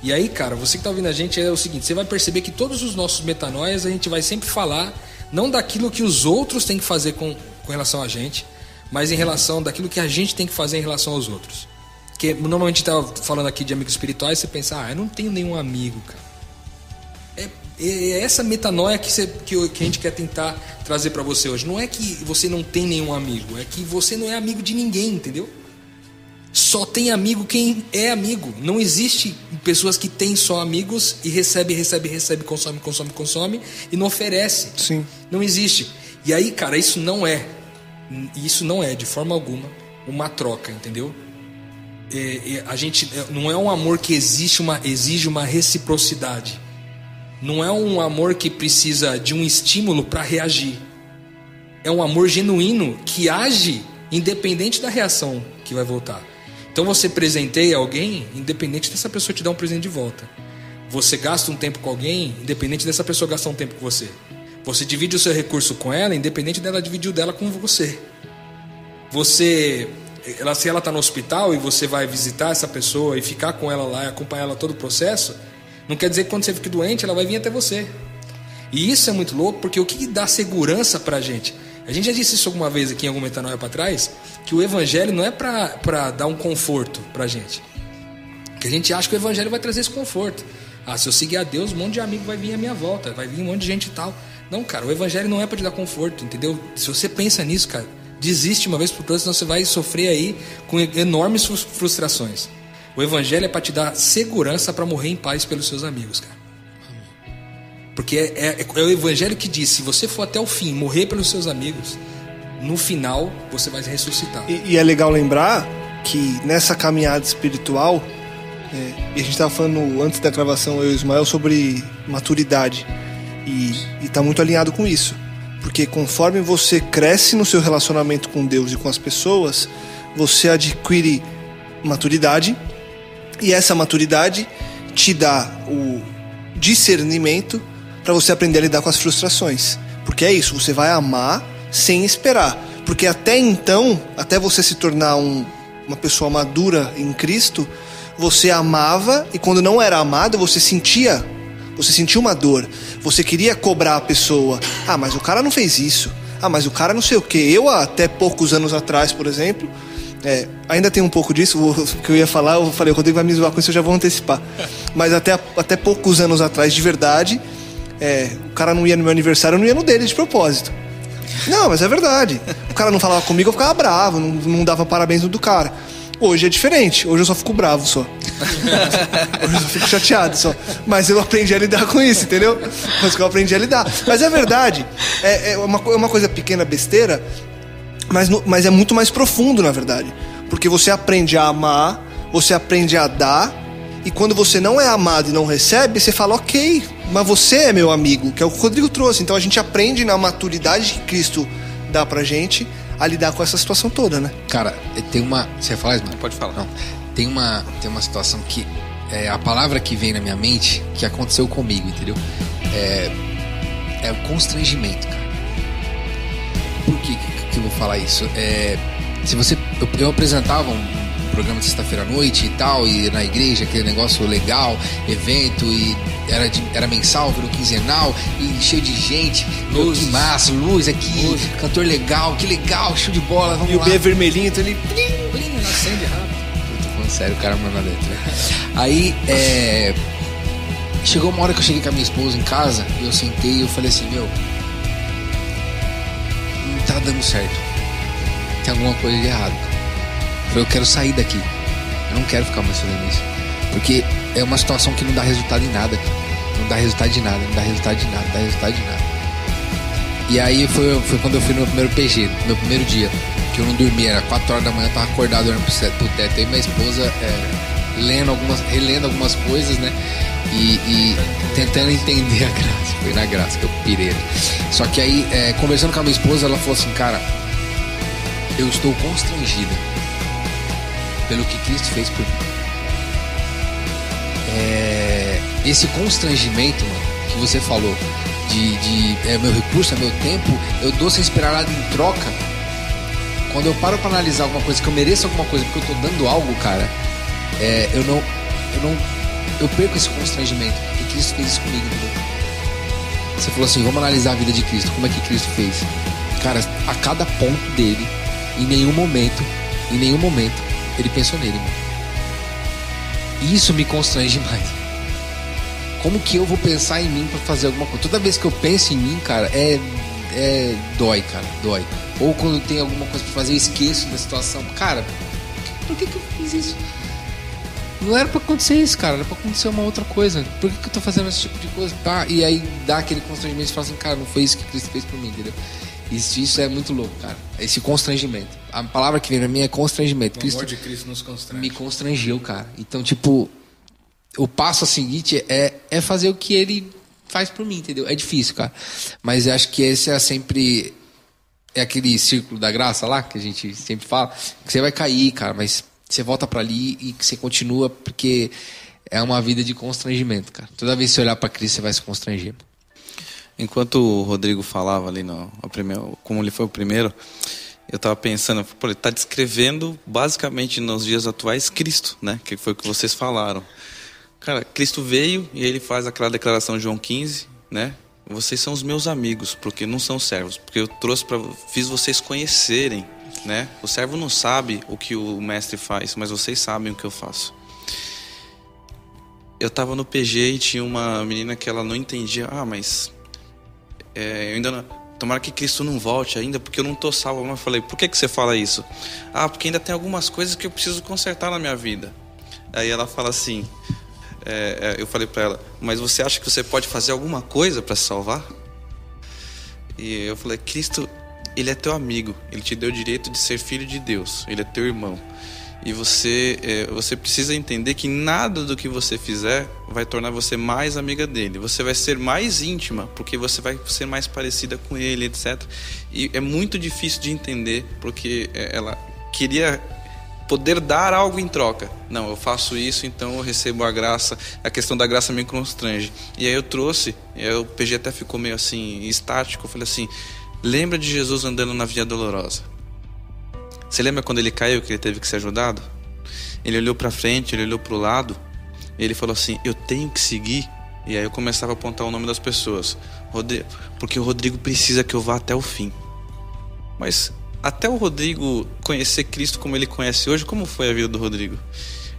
Speaker 3: E aí, cara, você que tá ouvindo a gente, é o seguinte, você vai perceber que todos os nossos metanoias a gente vai sempre falar, não daquilo que os outros têm que fazer com relação a gente, mas em relação daquilo que a gente tem que fazer em relação aos outros. Porque normalmente tá falando aqui de amigos espirituais, você pensa, eu não tenho nenhum amigo, cara. É essa metanoia que a gente quer tentar trazer para você hoje. Não é que você não tem nenhum amigo, é que você não é amigo de ninguém, entendeu? Só tem amigo quem é amigo. Não existe pessoas que têm só amigos e recebe, consome e não oferece.
Speaker 2: Sim.
Speaker 3: Não existe. E aí, cara, isso não é de forma alguma uma troca, entendeu? A gente não é um amor que exige uma reciprocidade. Não é um amor que precisa de um estímulo para reagir. É um amor genuíno que age independente da reação que vai voltar. Então você presenteia alguém, independente dessa pessoa te dar um presente de volta. Você gasta um tempo com alguém, independente dessa pessoa gastar um tempo com você. Você divide o seu recurso com ela, independente dela dividir o dela com você. Se ela está no hospital e você vai visitar essa pessoa e ficar com ela lá e acompanhar ela todo o processo, não quer dizer que quando você fique doente, ela vai vir até você. E isso é muito louco, porque o que dá segurança pra gente? A gente já disse isso alguma vez aqui em algum Metanoia pra trás, que o evangelho não é pra dar um conforto pra gente. Que a gente acha que o evangelho vai trazer esse conforto. Se eu seguir a Deus, um monte de amigo vai vir à minha volta, vai vir um monte de gente e tal. Não, cara, o evangelho não é pra te dar conforto, entendeu? Se você pensa nisso, cara, desiste uma vez por todas, senão você vai sofrer aí com enormes frustrações. O evangelho é pra te dar segurança pra morrer em paz pelos seus amigos, cara. Porque é o evangelho que diz, se você for até o fim, morrer pelos seus amigos, no final você vai ressuscitar.
Speaker 2: E é legal lembrar que nessa caminhada espiritual, e a gente estava falando antes da gravação, eu e o Ismael, sobre maturidade. E está muito alinhado com isso. Porque conforme você cresce no seu relacionamento com Deus e com as pessoas, você adquire maturidade. E essa maturidade te dá o discernimento para você aprender a lidar com as frustrações. Porque é isso, você vai amar sem esperar. Porque até então, até você se tornar uma pessoa madura em Cristo, você amava e quando não era amado, você sentia uma dor. Você queria cobrar a pessoa. Mas o cara não fez isso. Mas o cara não sei o quê. Eu, até poucos anos atrás, por exemplo, ainda tem um pouco disso, o que eu ia falar, eu falei, o Rodrigo vai me zoar com isso, eu já vou antecipar. Mas até poucos anos atrás, de verdade, o cara não ia no meu aniversário, eu não ia no dele de propósito. Não, mas é verdade. O cara não falava comigo, eu ficava bravo, não dava parabéns no do cara. Hoje é diferente, hoje eu só fico bravo só. Hoje eu só fico chateado só. Mas eu aprendi a lidar com isso, entendeu? Mas é verdade, é uma coisa pequena, besteira, mas é muito mais profundo, na verdade. Porque você aprende a amar, você aprende a dar, e quando você não é amado e não recebe, você fala, ok, mas você é meu amigo, que é o que o Rodrigo trouxe. Então a gente aprende na maturidade que Cristo dá pra gente a lidar com essa situação toda, né?
Speaker 4: Cara, tem uma... Você fala, Ismael?
Speaker 5: Pode falar.
Speaker 4: Não. Tem uma situação que... a palavra que vem na minha mente, que aconteceu comigo, entendeu? É o constrangimento, cara. Por que eu vou falar isso? Eu apresentava um programa de sexta-feira à noite e tal, e na igreja, aquele negócio legal, evento, e era mensal, virou quinzenal, e cheio de gente, luz, que massa, luz aqui, luz. Cantor legal, que legal, show de bola, vamos lá.
Speaker 2: E o B vermelhinho, então ele...
Speaker 4: acende rápido. Eu tô falando sério, o cara manda dentro, né? Aí, chegou uma hora que eu cheguei com a minha esposa em casa, e eu sentei e eu falei assim, não tá dando certo, tem alguma coisa de errado, cara. Eu quero sair daqui. Eu não quero ficar mais fazendo isso. Porque é uma situação que não dá resultado em nada. Não dá resultado de nada. E aí foi quando eu fui no meu primeiro PG, no meu primeiro dia. Que eu não dormia, era 4 horas da manhã, eu tava acordado olhando pro teto. E minha esposa relendo algumas coisas, né? E tentando entender a graça. Foi na graça que eu pirei. Só que aí, conversando com a minha esposa, ela falou assim, cara, eu estou constrangida pelo que Cristo fez por mim. Esse constrangimento, mano, que você falou, de meu recurso, é meu tempo, eu dou sem esperar nada em troca. Quando eu paro pra analisar alguma coisa, que eu mereço alguma coisa, porque eu tô dando algo, cara, eu perco esse constrangimento, porque Cristo fez isso comigo, entendeu? Você falou assim, vamos analisar a vida de Cristo, como é que Cristo fez? Cara, a cada ponto dele, em nenhum momento, ele pensou nele, mano. E isso me constrange mais. Como que eu vou pensar em mim pra fazer alguma coisa? Toda vez que eu penso em mim, cara, dói, cara, dói. Ou quando tem alguma coisa pra fazer, eu esqueço da situação. Cara, por que eu fiz isso? Não era pra acontecer isso, cara, era pra acontecer uma outra coisa. Por que eu tô fazendo esse tipo de coisa? Tá? E aí dá aquele constrangimento e fala assim, cara, não foi isso que Cristo fez por mim, entendeu? Isso é muito louco, cara. Esse constrangimento. A palavra que vem pra mim é constrangimento.
Speaker 3: O amor de Cristo nos constrange.
Speaker 4: Me constrangeu, cara. Então, tipo, o passo seguinte é fazer o que ele faz por mim, entendeu? É difícil, cara. Mas eu acho que esse é sempre É aquele círculo da graça lá, que a gente sempre fala, que você vai cair, cara, mas você volta pra ali e que você continua, porque é uma vida de constrangimento, cara. Toda vez que você olhar pra Cristo, você vai se constranger.
Speaker 5: Enquanto o Rodrigo falava ali, como ele foi o primeiro, eu estava pensando, pô, ele está descrevendo basicamente nos dias atuais Cristo, né? Que foi o que vocês falaram. Cara, Cristo veio e ele faz aquela declaração de João 15, né? Vocês são os meus amigos, porque não são servos, porque eu fiz vocês conhecerem, né? O servo não sabe o que o mestre faz, mas vocês sabem o que eu faço. Eu estava no PG e tinha uma menina que ela não entendia. Mas eu ainda não, tomara que Cristo não volte ainda, porque eu não estou salvo. Eu falei, por que você fala isso? Porque ainda tem algumas coisas que eu preciso consertar na minha vida. Aí ela fala assim, eu falei para ela, mas você acha que você pode fazer alguma coisa para se salvar? E eu falei, Cristo, ele é teu amigo, ele te deu o direito de ser filho de Deus, ele é teu irmão. E você precisa entender que nada do que você fizer vai tornar você mais amiga dele. Você vai ser mais íntima, porque você vai ser mais parecida com ele, etc. E é muito difícil de entender, porque ela queria poder dar algo em troca. Não, eu faço isso, então eu recebo a graça. A questão da graça me constrange. E aí eu trouxe, o PG até ficou meio assim, estático. Eu falei assim, lembra de Jesus andando na Via Dolorosa? Você lembra quando ele caiu, que ele teve que ser ajudado? Ele olhou para frente, ele olhou para o lado, e ele falou assim, eu tenho que seguir. E aí eu começava a apontar o nome das pessoas. Porque o Rodrigo precisa que eu vá até o fim. Mas até o Rodrigo conhecer Cristo como ele conhece hoje, como foi a vida do Rodrigo?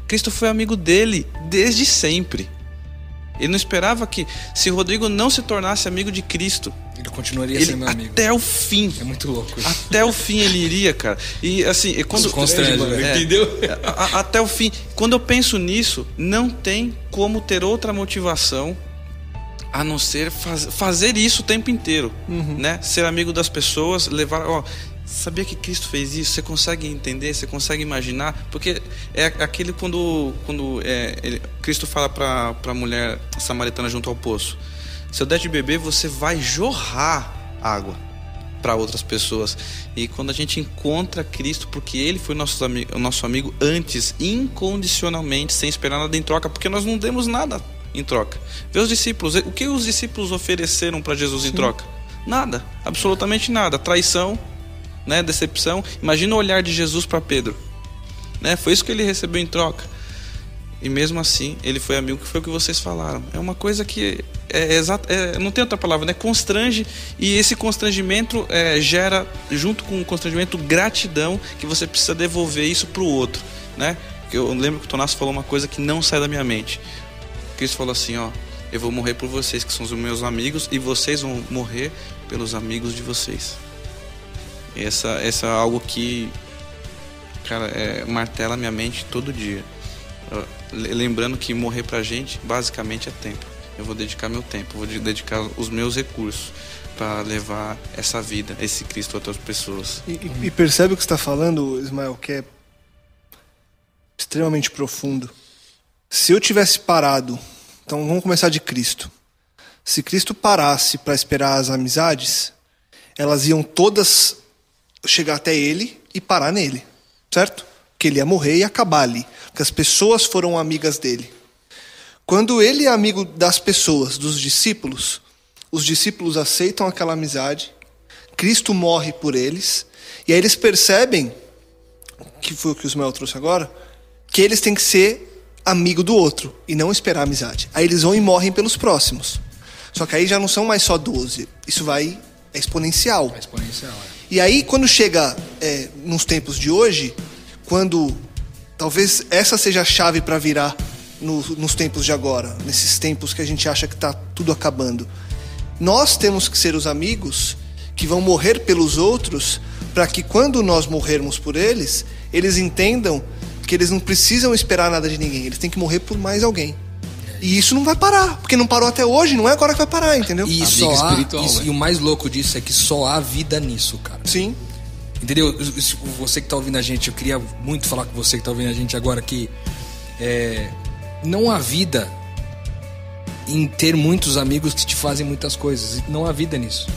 Speaker 5: Cristo foi amigo dele desde sempre. Ele não esperava que, se o Rodrigo não se tornasse amigo de Cristo,
Speaker 3: ele continuaria sendo meu amigo.
Speaker 5: Até o fim.
Speaker 3: É muito louco isso.
Speaker 5: Até o fim ele iria, cara. E assim, quando
Speaker 3: constrange, entendeu?
Speaker 5: Até o fim. Quando eu penso nisso, não tem como ter outra motivação a não ser fazer isso o tempo inteiro, né? Ser amigo das pessoas, levar, sabia que Cristo fez isso? Você consegue entender? Você consegue imaginar? Porque é aquele quando Cristo fala para a mulher samaritana junto ao poço, se eu der de beber, você vai jorrar água para outras pessoas. E quando a gente encontra Cristo, porque Ele foi o nosso amigo antes, incondicionalmente, sem esperar nada em troca, porque nós não demos nada em troca. Vê os discípulos, o que os discípulos ofereceram para Jesus em troca? Nada, absolutamente nada. Traição, né, decepção. Imagina o olhar de Jesus para Pedro, né? Foi isso que ele recebeu em troca. E mesmo assim, ele foi amigo, que foi o que vocês falaram. É uma coisa que não tem outra palavra, né? Constrange, e esse constrangimento gera, junto com o constrangimento, gratidão, que você precisa devolver isso para o outro, né? Eu lembro que o Tonasso falou uma coisa que não sai da minha mente. Cristo falou assim, eu vou morrer por vocês, que são os meus amigos, e vocês vão morrer pelos amigos de vocês. Essa é algo que, cara, martela minha mente todo dia. Lembrando que morrer pra gente, basicamente, é tempo. Eu vou dedicar meu tempo, vou dedicar os meus recursos para levar essa vida, esse Cristo a outras pessoas.
Speaker 2: E percebe o que você está falando, Ismael, que é extremamente profundo. Se eu tivesse parado, então vamos começar de Cristo. Se Cristo parasse para esperar as amizades, elas iam todas chegar até ele e parar nele, certo? Porque ele ia morrer e acabar ali, porque as pessoas foram amigas dele. Quando ele é amigo das pessoas, dos discípulos, os discípulos aceitam aquela amizade, Cristo morre por eles, e aí eles percebem, que foi o que o Ismael trouxe agora, que eles têm que ser amigo do outro e não esperar amizade. Aí eles vão e morrem pelos próximos. Só que aí já não são mais só 12, isso é exponencial.
Speaker 3: É exponencial,
Speaker 2: E aí, quando chega nos tempos de hoje, quando talvez essa seja a chave para virar nos tempos de agora, nesses tempos que a gente acha que está tudo acabando, nós temos que ser os amigos que vão morrer pelos outros, para que quando nós morrermos por eles, eles entendam que eles não precisam esperar nada de ninguém, eles têm que morrer por mais alguém. E isso não vai parar, porque não parou até hoje, não é agora que vai parar, entendeu?
Speaker 3: E o mais louco disso é que só há vida nisso, cara.
Speaker 2: Sim.
Speaker 3: Entendeu? Você que tá ouvindo a gente, eu queria muito falar com você que tá ouvindo a gente agora que não há vida em ter muitos amigos que te fazem muitas coisas. Não há vida nisso.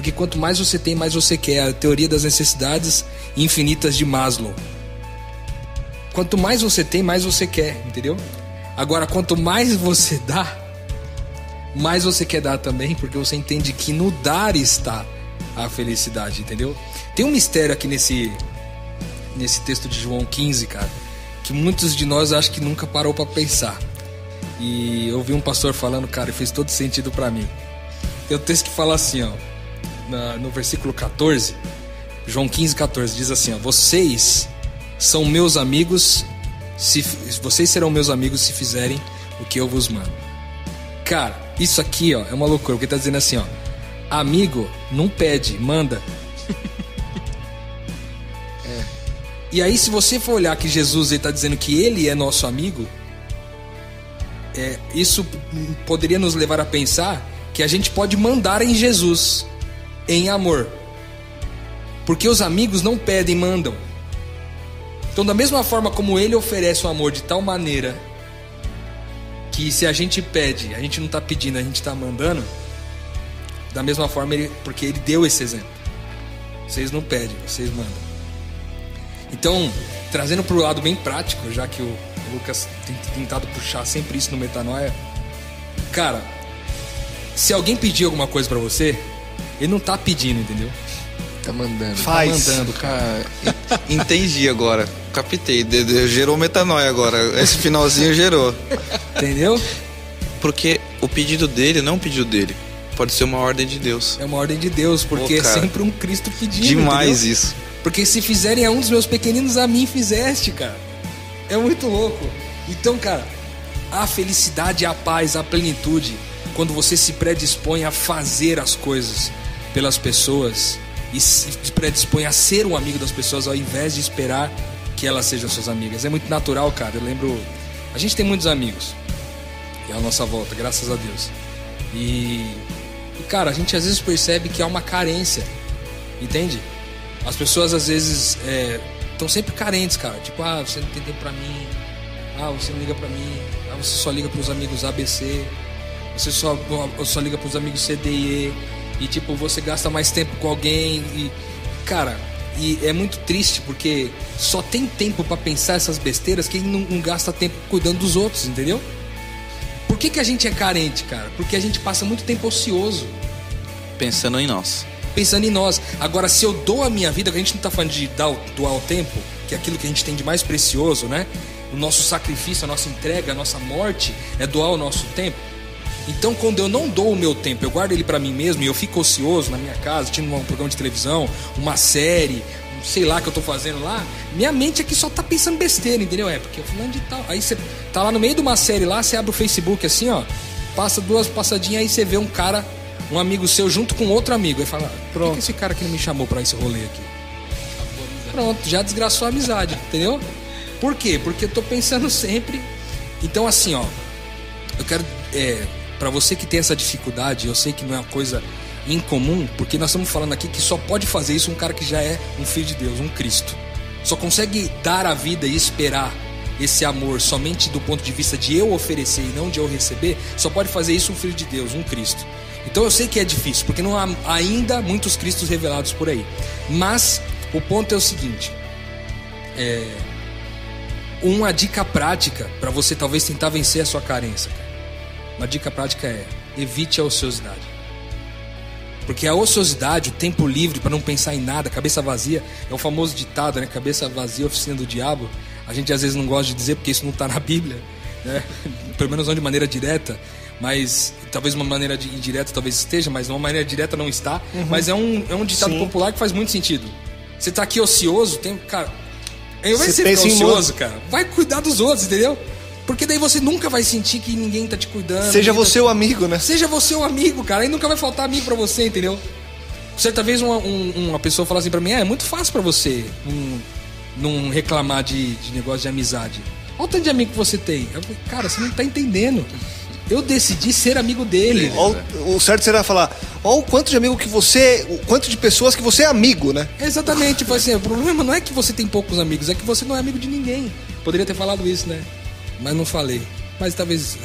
Speaker 3: Porque quanto mais você tem, mais você quer. A teoria das necessidades infinitas de Maslow. Quanto mais você tem, mais você quer, entendeu? Agora, quanto mais você dá, mais você quer dar também, porque você entende que no dar está a felicidade, entendeu? Tem um mistério aqui nesse texto de João 15, cara, que muitos de nós acham que nunca parou pra pensar. E eu ouvi um pastor falando, cara, e fez todo sentido pra mim. Tem um texto que fala assim, ó, no versículo 14, João 15, 14, diz assim, ó: vocês são meus amigos, vocês serão meus amigos se fizerem o que eu vos mando. Cara, isso aqui, ó, é uma loucura, porque tá dizendo assim, ó: amigo não pede, manda. E aí, se você for olhar que Jesus está dizendo que ele é nosso amigo, isso poderia nos levar a pensar que a gente pode mandar em Jesus, em amor. Porque os amigos não pedem, mandam. Então, da mesma forma como ele oferece o amor de tal maneira que se a gente pede, a gente não está pedindo, a gente está mandando, da mesma forma, porque ele deu esse exemplo. Vocês não pedem, vocês mandam. Então, trazendo para o lado bem prático, já que o Lucas tem tentado puxar sempre isso no Metanoia, cara, se alguém pedir alguma coisa para você, ele não tá pedindo, entendeu?
Speaker 4: Tá mandando.
Speaker 2: Faz.
Speaker 3: Tá mandando, cara.
Speaker 5: Entendi agora. Captei. Gerou metanoia agora. Esse finalzinho gerou.
Speaker 3: Entendeu?
Speaker 5: Porque o pedido dele não é um pedido dele. Pode ser uma ordem de Deus.
Speaker 3: É uma ordem de Deus, porque
Speaker 5: Pô, cara,
Speaker 3: é sempre um Cristo pedindo.
Speaker 5: Demais,
Speaker 3: entendeu?
Speaker 5: isso.
Speaker 3: Porque se fizerem a um dos meus pequeninos, a mim fizeste, cara. É muito louco. Então, cara, a felicidade, a paz, a plenitude, quando você se predispõe a fazer as coisas pelas pessoas e se predispõe a ser um amigo das pessoas ao invés de esperar que elas sejam suas amigas. É muito natural, cara. Eu lembro... A gente tem muitos amigos e é a nossa volta, graças a Deus. E cara, a gente às vezes percebe que há uma carência, entende? As pessoas às vezes estão sempre carentes, cara. Tipo, você não tem tempo pra mim. Você não liga pra mim. Você só liga pros amigos ABC. Você só liga pros amigos C, D e E. E tipo, você gasta mais tempo com alguém. E, cara, e é muito triste porque só tem tempo pra pensar essas besteiras quem não gasta tempo cuidando dos outros, entendeu? Por que a gente é carente, cara? Porque a gente passa muito tempo ocioso.
Speaker 5: Pensando em nós.
Speaker 3: Pensando em nós. Agora, se eu dou a minha vida, que a gente não tá falando de doar o tempo, que é aquilo que a gente tem de mais precioso, né? O nosso sacrifício, a nossa entrega, a nossa morte é doar o nosso tempo. Então, quando eu não dou o meu tempo, eu guardo ele pra mim mesmo e eu fico ocioso na minha casa, assistindo um programa de televisão, uma série, sei lá que eu tô fazendo lá, minha mente aqui só tá pensando besteira, entendeu? Porque eu falando de tal. Aí você tá lá no meio de uma série lá, você abre o Facebook assim, ó, passa 2 passadinhas, aí você vê um cara, um amigo seu junto com outro amigo. Aí fala, por que esse cara aqui não me chamou pra esse rolê aqui? Pronto, já desgraçou a amizade, entendeu? Por quê? Porque eu tô pensando sempre. Então assim, ó, eu quero, pra você que tem essa dificuldade, eu sei que não é uma coisa incomum, porque nós estamos falando aqui que só pode fazer isso um cara que já é um filho de Deus, um Cristo. Só consegue dar a vida e esperar esse amor somente do ponto de vista de eu oferecer e não de eu receber. Só pode fazer isso um filho de Deus, um Cristo. Então eu sei que é difícil, porque não há ainda muitos Cristos revelados por aí. Mas o ponto é o seguinte, uma dica prática para você talvez tentar vencer a sua carência, cara. Uma dica prática é: evite a ociosidade. Porque a ociosidade, o tempo livre para não pensar em nada, cabeça vazia, é o famoso ditado, né? Cabeça vazia, oficina do diabo. A gente às vezes não gosta de dizer porque isso não está na Bíblia, né? Pelo menos não de maneira direta, mas talvez uma maneira indireta talvez esteja, mas uma maneira direta não está. Mas é um ditado popular que faz muito sentido. Você tá aqui ocioso, cara, ao invés de você ficar ocioso, cara, vai cuidar dos outros, entendeu? Porque daí você nunca vai sentir que ninguém tá te cuidando.
Speaker 2: Seja você o amigo, né?
Speaker 3: Seja você o amigo, cara. Aí nunca vai faltar amigo pra você, entendeu? Certa vez uma pessoa falou assim pra mim: é muito fácil pra você não reclamar de negócio de amizade. Olha o tanto de amigo que você tem. Eu falei, cara, você não tá entendendo. Eu decidi ser amigo dele.
Speaker 2: O certo será falar: olha o quanto de amigo que você... O quanto de pessoas que você é amigo, né?
Speaker 3: Exatamente. Tipo assim, o problema não é que você tem poucos amigos, é que você não é amigo de ninguém. Poderia ter falado isso, né? Mas não falei. Mas talvez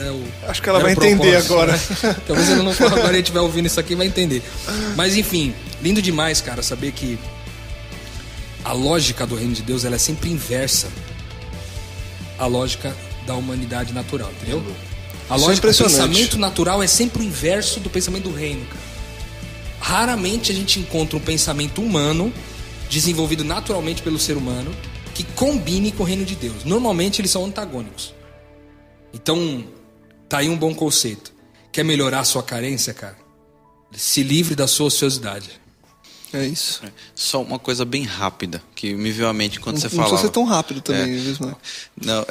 Speaker 2: acho que ela vai entender agora.
Speaker 3: Né? Talvez ela não for agora, a gente vai ouvindo isso aqui e vai entender. Mas enfim, lindo demais, cara, saber que a lógica do reino de Deus ela é sempre inversa à lógica da humanidade natural, entendeu? A lógica do pensamento natural é sempre o inverso do pensamento do reino, cara. Raramente a gente encontra um pensamento humano desenvolvido naturalmente pelo ser humano que combine com o reino de Deus. Normalmente eles são antagônicos. Então, tá aí um bom conceito. Quer melhorar a sua carência, cara? Se livre da sua ociosidade.
Speaker 2: É isso.
Speaker 5: Só uma coisa bem rápida que me veio à mente quando você falava.
Speaker 2: Não precisa ser tão rápido também, Ismael.
Speaker 5: Não.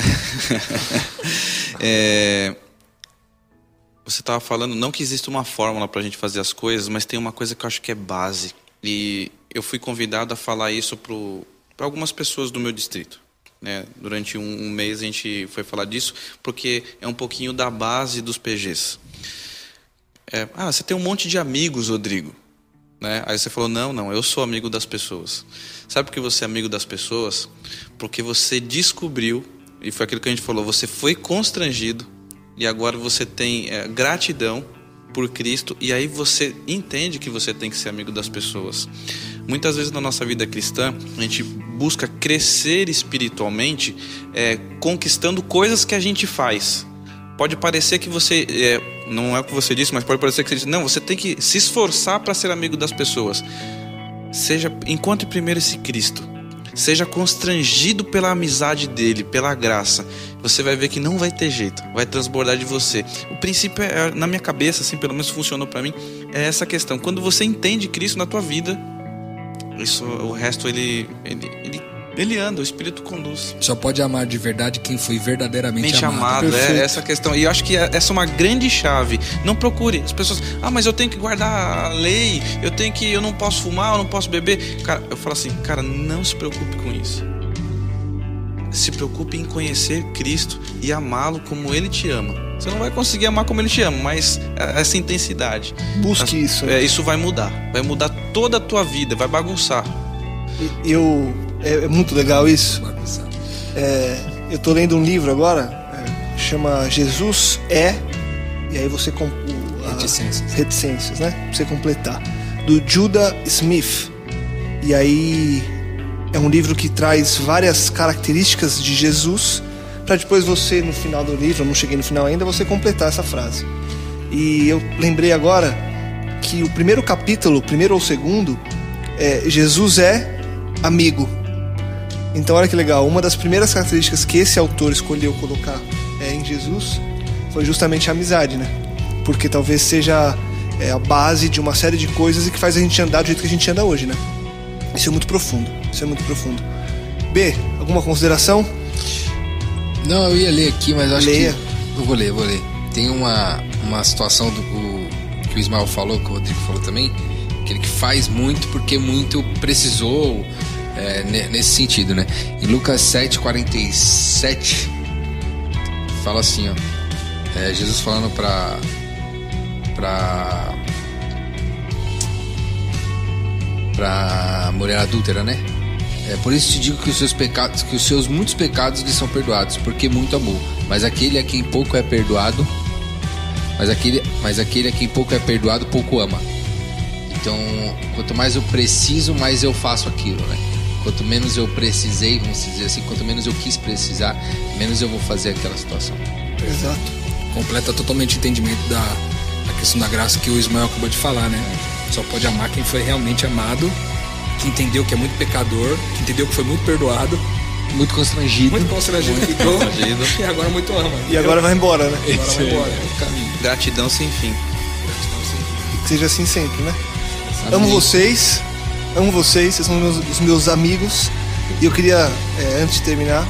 Speaker 5: Você estava falando, não que exista uma fórmula para a gente fazer as coisas, mas tem uma coisa que eu acho que é base. E eu fui convidado a falar isso para algumas pessoas do meu distrito. Né? Durante um mês a gente foi falar disso, porque é um pouquinho da base dos PGs. Você tem um monte de amigos, Rodrigo. Né? Aí você falou, não, eu sou amigo das pessoas. Sabe por que você é amigo das pessoas? Porque você descobriu, e foi aquilo que a gente falou, você foi constrangido, e agora você tem gratidão por Cristo, e aí você entende que você tem que ser amigo das pessoas. Muitas vezes na nossa vida cristã, a gente busca crescer espiritualmente conquistando coisas que a gente faz. Pode parecer que você, não é o que você disse, mas pode parecer que você disse, não, você tem que se esforçar para ser amigo das pessoas. Encontre primeiro esse Cristo. Seja constrangido pela amizade dele, pela graça. Você vai ver que não vai ter jeito, vai transbordar de você. O princípio, na minha cabeça, assim, pelo menos funcionou para mim, é essa questão. Quando você entende Cristo na tua vida, o resto ele anda, o Espírito conduz.
Speaker 3: Só pode amar de verdade quem foi verdadeiramente amado.
Speaker 5: Essa questão. E eu acho que essa é uma grande chave. Não procure. As pessoas, mas eu tenho que guardar a lei, eu não posso fumar, eu não posso beber. Cara, eu falo assim, cara, não se preocupe com isso. Se preocupe em conhecer Cristo e amá-lo como Ele te ama. Você não vai conseguir amar como Ele te ama, mas essa intensidade.
Speaker 2: Busque isso.
Speaker 5: Isso vai mudar toda a tua vida, vai bagunçar.
Speaker 2: É muito legal isso. Eu tô lendo um livro agora, chama Jesus e aí você reticências, né? Pra você completar, do Judah Smith. E aí é um livro que traz várias características de Jesus, para depois você, no final do livro, eu não cheguei no final ainda, você completar essa frase. E eu lembrei agora que o primeiro capítulo, primeiro ou segundo, Jesus é amigo. Então olha que legal, uma das primeiras características que esse autor escolheu colocar em Jesus foi justamente a amizade, né? Porque talvez seja a base de uma série de coisas e que faz a gente andar do jeito que a gente anda hoje, né? Isso é muito profundo. B, alguma consideração?
Speaker 4: Não, eu ia ler aqui, mas acho
Speaker 2: Leia.
Speaker 4: que... Eu vou ler. Tem uma situação que o Ismael falou, que o Rodrigo falou também, que ele faz muito porque muito precisou... nesse sentido, né? Em Lucas 7:47 fala assim, Jesus falando pra mulher adúltera, né? Por isso te digo que os seus muitos pecados lhe são perdoados, porque muito amou. Mas aquele a quem pouco é perdoado, pouco ama. Então, quanto mais eu preciso, mais eu faço aquilo, né? Quanto menos eu precisei, vamos dizer assim, quanto menos eu quis precisar, menos eu vou fazer aquela situação.
Speaker 2: Exato.
Speaker 3: Completa totalmente o entendimento da questão da graça que o Ismael acabou de falar, né? Só pode amar quem foi realmente amado, que entendeu que é muito pecador, que entendeu que foi muito perdoado,
Speaker 4: muito constrangido
Speaker 3: ficou, e agora muito ama.
Speaker 2: E agora vai embora, né?
Speaker 3: Agora vai embora, é o caminho.
Speaker 5: Gratidão sem fim.
Speaker 2: Que seja assim sempre, né? Amo vocês, vocês são os meus amigos. E eu queria, antes de terminar,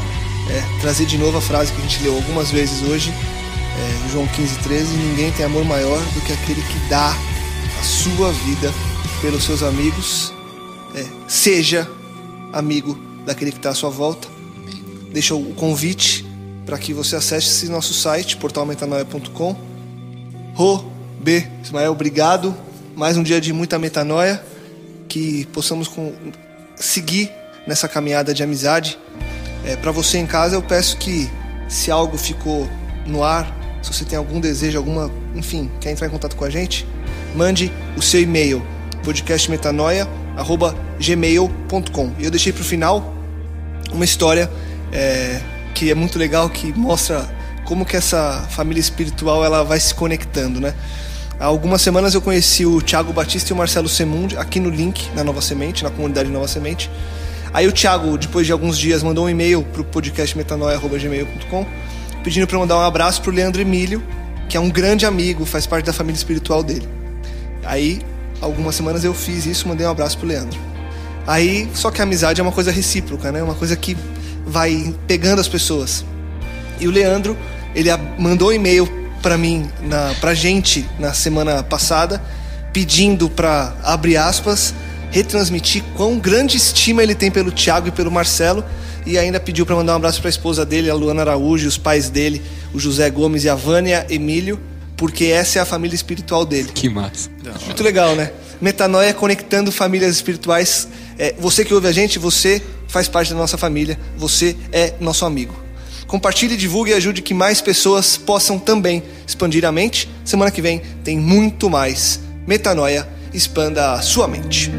Speaker 2: trazer de novo a frase que a gente leu algumas vezes hoje, João 15:13: ninguém tem amor maior do que aquele que dá a sua vida pelos seus amigos. Seja amigo daquele que está à sua volta. Deixa o convite para que você acesse esse nosso site, portalmetanoia.com. Ismael, obrigado. Mais um dia de muita metanoia, que possamos seguir nessa caminhada de amizade. Para você em casa, eu peço que, se algo ficou no ar, se você tem algum desejo, enfim, quer entrar em contato com a gente, mande o seu e-mail, podcastmetanoia@gmail.com. E eu deixei para o final uma história que é muito legal, que mostra como que essa família espiritual ela vai se conectando, né? Há algumas semanas eu conheci o Thiago Batista e o Marcelo Semundi aqui no Link, na Nova Semente, na comunidade Nova Semente. Aí o Thiago, depois de alguns dias, mandou um e-mail para o podcastmetanoia@gmail.com pedindo para eu mandar um abraço para o Leandro Emílio, que é um grande amigo, faz parte da família espiritual dele. Aí, algumas semanas eu fiz isso, mandei um abraço pro Leandro. Aí, só que a amizade é uma coisa recíproca, né? Uma coisa que vai pegando as pessoas. E o Leandro, ele mandou um e-mail pra mim, pra gente, na semana passada, pedindo pra, abre aspas, retransmitir quão grande estima ele tem pelo Thiago e pelo Marcelo, e ainda pediu pra mandar um abraço pra esposa dele, a Luana Araújo, e os pais dele, o José Gomes e a Vânia Emílio, porque essa é a família espiritual dele.
Speaker 3: Que massa.
Speaker 2: Muito legal, né? Metanoia conectando famílias espirituais. Você que ouve a gente, você faz parte da nossa família, você é nosso amigo. Compartilhe, divulgue e ajude que mais pessoas possam também expandir a mente. Semana que vem tem muito mais. Metanoia, expanda a sua mente.